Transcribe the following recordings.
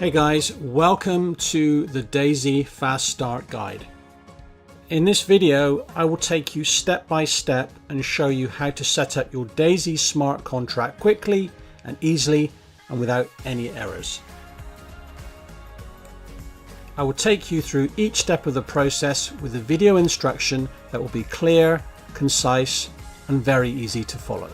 Hey guys, welcome to the D.AI.SY Fast Start Guide. In this video, I will take you step by step and show you how to set up your D.AI.SY smart contract quickly and easily and without any errors. I will take you through each step of the process with a video instruction that will be clear, concise, and very easy to follow.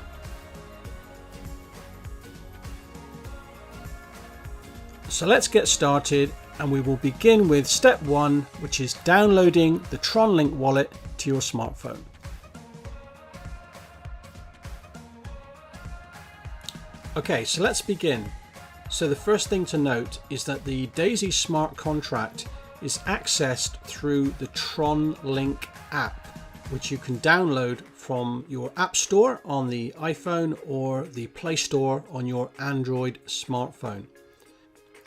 So let's get started, and we will begin with step 1, which is downloading the TronLink wallet to your smartphone. Okay, so let's begin. So the first thing to note is that the D.AI.SY smart contract is accessed through the TronLink app, which you can download from your App Store on the iPhone or the Play Store on your Android smartphone.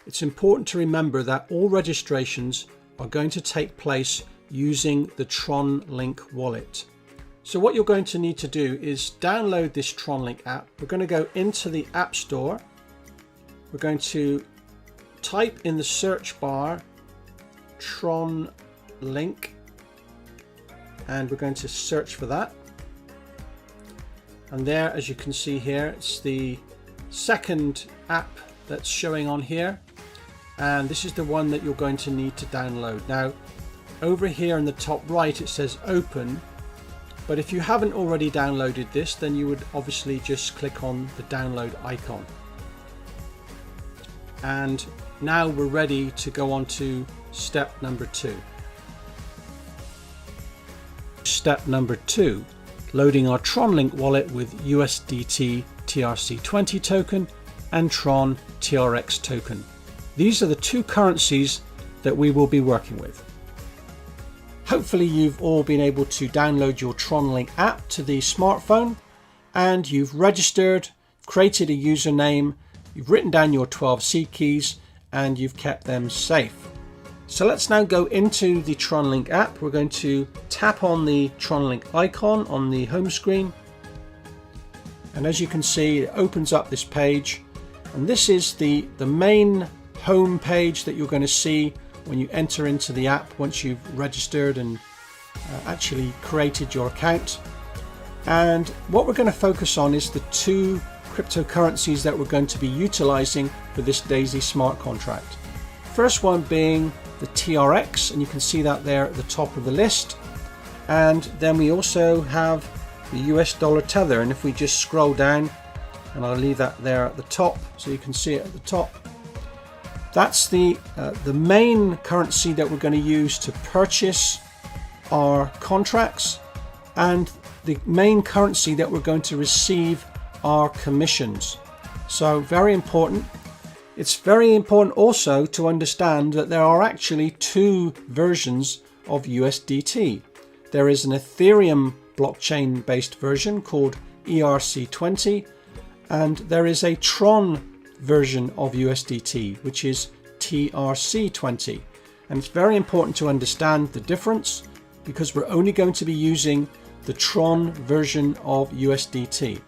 It's important to remember that all registrations are going to take place using the TronLink wallet. So what you're going to need to do is download this TronLink app. We're going to go into the App Store. We're going to type in the search bar TronLink, and we're going to search for that. And there, as you can see here, it's the second app that's showing on here. And this is the one that you're going to need to download. Now, over here in the top right, it says open. But if you haven't already downloaded this, then you would obviously just click on the download icon. And now we're ready to go on to step number 2. Step number 2, loading our TronLink wallet with USDT TRC20 token and Tron TRX token. These are the two currencies that we will be working with. Hopefully you've all been able to download your TronLink app to the smartphone, and you've registered, created a username, you've written down your 12 seed keys, and you've kept them safe. So let's now go into the TronLink app. We're going to tap on the TronLink icon on the home screen. And as you can see, it opens up this page. And this is the main home page that you're going to see when you enter into the app once you've registered and actually created your account. And what we're going to focus on is the two cryptocurrencies that we're going to be utilizing for this D.AI.SY smart contract. First one being the TRX, and you can see that there at the top of the list. And then we also have the US dollar tether, and if we just scroll down, and I'll leave that there at the top so you can see it at the top. That's the main currency that we're going to use to purchase our contracts, and the main currency that we're going to receive our commissions. So very important. It's very important also to understand that there are actually two versions of USDT. There is an Ethereum blockchain based version called ERC20, and there is a Tron version of USDT, which is TRC20. And it's very important to understand the difference, because we're only going to be using the Tron version of USDT.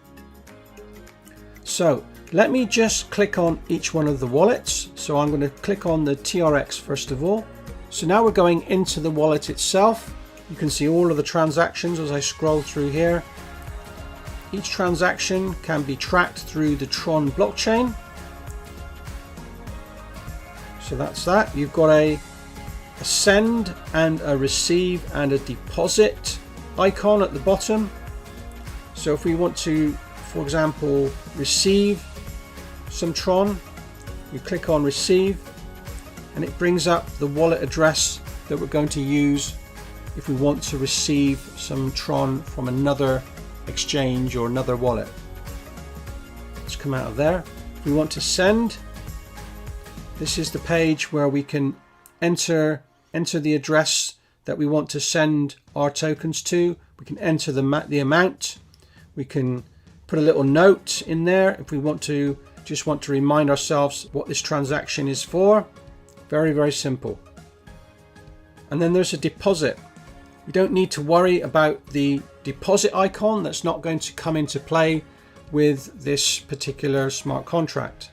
So let me just click on each one of the wallets. So I'm going to click on the TRX first of all. So now we're going into the wallet itself. You can see all of the transactions as I scroll through here. Each transaction can be tracked through the Tron blockchain. So that's that. You've got a send and a receive and a deposit icon at the bottom. So if we want to, for example, receive some Tron, we click on receive, and it brings up the wallet address that we're going to use if we want to receive some Tron from another exchange or another wallet. Let's come out of there. If we want to send, this is the page where we can enter the address that we want to send our tokens to. We can enter the amount. We can put a little note in there if we want to remind ourselves what this transaction is for. Very, very simple. And then there's a deposit. We don't need to worry about the deposit icon. That's not going to come into play with this particular smart contract.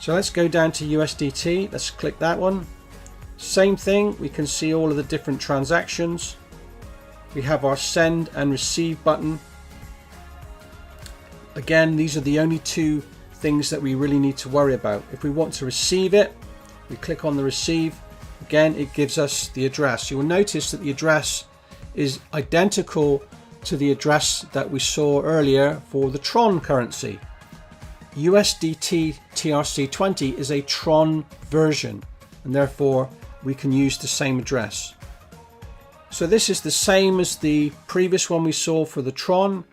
So let's go down to USDT. Let's click that one. Same thing, we can see all of the different transactions. We have our send and receive button. Again, these are the only two things that we really need to worry about. If we want to receive it, we click on the receive. Again, it gives us the address. You will notice that the address is identical to the address that we saw earlier for the Tron currency. USDT TRC20 is a Tron version, and therefore we can use the same address. So this is the same as the previous one we saw for the Tron.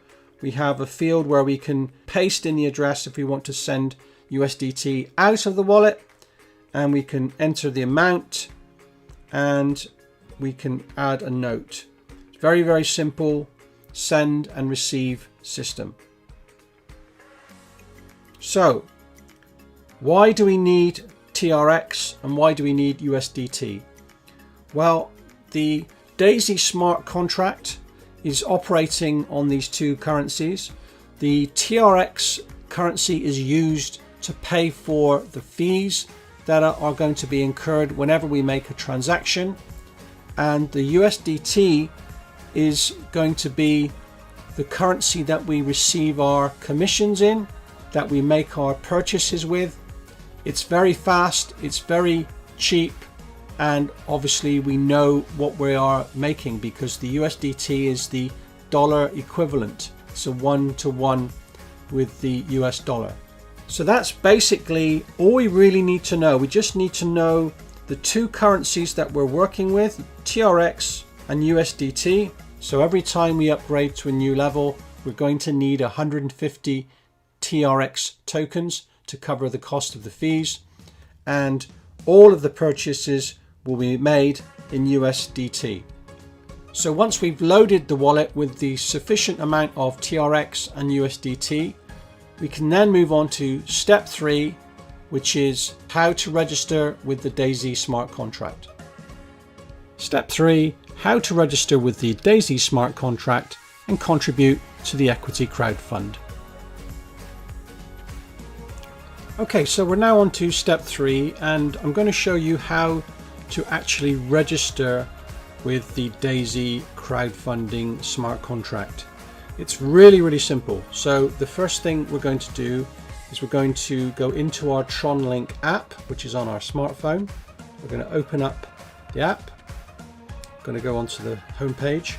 We have a field where we can paste in the address if we want to send USDT out of the wallet, and we can enter the amount and we can add a note. It's very, very simple send and receive system. So why do we need TRX and why do we need USDT? Well, the D.AI.SY smart contract is operating on these two currencies. The TRX currency is used to pay for the fees that are going to be incurred whenever we make a transaction, and the USDT is going to be the currency that we receive our commissions in, that we make our purchases with. It's very fast, it's very cheap, and obviously we know what we are making because the USDT is the dollar equivalent. It's a 1-to-1 with the US dollar. So that's basically all we really need to know. We just need to know the two currencies that we're working with, TRX and USDT. So every time we upgrade to a new level, we're going to need 150 TRX tokens to cover the cost of the fees, and all of the purchases will be made in USDT. So once we've loaded the wallet with the sufficient amount of TRX and USDT, we can then move on to step 3, which is how to register with the D.AI.SY smart contract. Step 3, how to register with the D.AI.SY smart contract and contribute to the equity crowdfund. Okay, so we're now on to step 3, and I'm going to show you how to actually register with the D.AI.SY crowdfunding smart contract. It's really, really simple. So the first thing we're going to do is we're going to go into our TronLink app, which is on our smartphone. We're going to open up the app. I'm going to go onto the home page.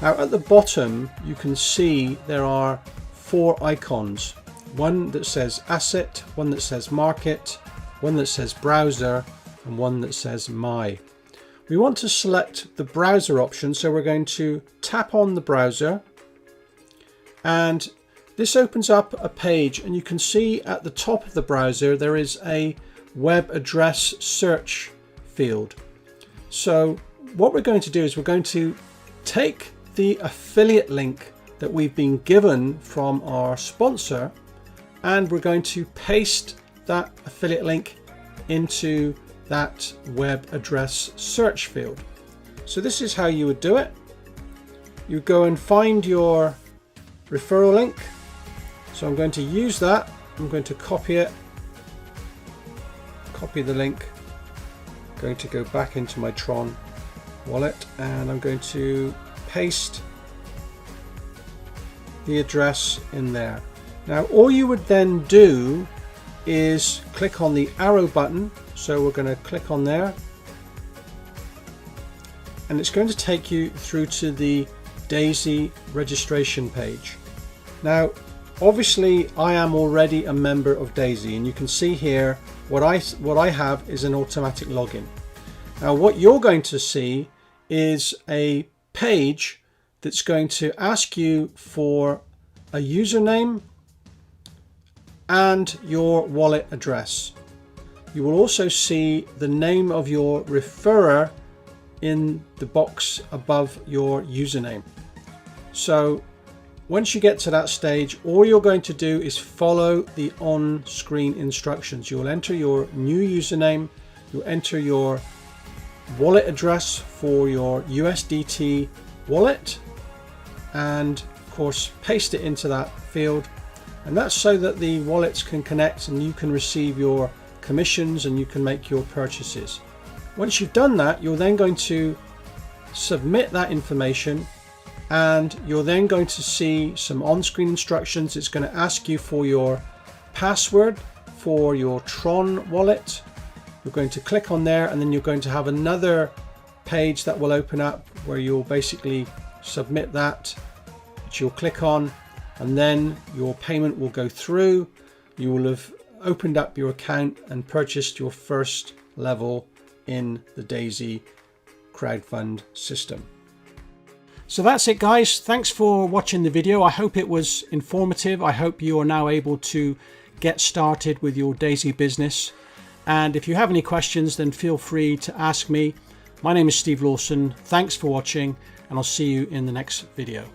Now at the bottom, you can see there are 4 icons. One that says asset, one that says market, one that says browser, and one that says my. We want to select the browser option, so we're going to tap on the browser, and this opens up a page, and you can see at the top of the browser there is a web address search field. So what we're going to do is we're going to take the affiliate link that we've been given from our sponsor, and we're going to paste that affiliate link into that web address search field. So this is how you would do it. You go and find your referral link. So I'm going to use that. I'm going to copy it, copy the link. I'm going to go back into my Tron wallet, and I'm going to paste the address in there. Now all you would then do is click on the arrow button. So we're going to click on there, and it's going to take you through to the D.AI.SY registration page. Now obviously I am already a member of D.AI.SY, and you can see here what I have is an automatic login. Now what you're going to see is a page that's going to ask you for a username and your wallet address. You will also see the name of your referrer in the box above your username. So once you get to that stage, all you're going to do is follow the on-screen instructions. You'll enter your new username, you'll enter your wallet address for your USDT wallet, and of course paste it into that field. And that's so that the wallets can connect and you can receive your commissions and you can make your purchases. Once you've done that, you're then going to submit that information, and you're then going to see some on-screen instructions. It's going to ask you for your password for your Tron wallet. You're going to click on there, and then you're going to have another page that will open up where you'll basically submit that, which you'll click on, and then your payment will go through. You will have opened up your account and purchased your first level in the D.AI.SY crowdfund system. So that's it, guys. Thanks for watching the video. I hope it was informative. I hope you are now able to get started with your D.AI.SY business. And if you have any questions, then feel free to ask me. My name is Steve Lawson. Thanks for watching, and I'll see you in the next video.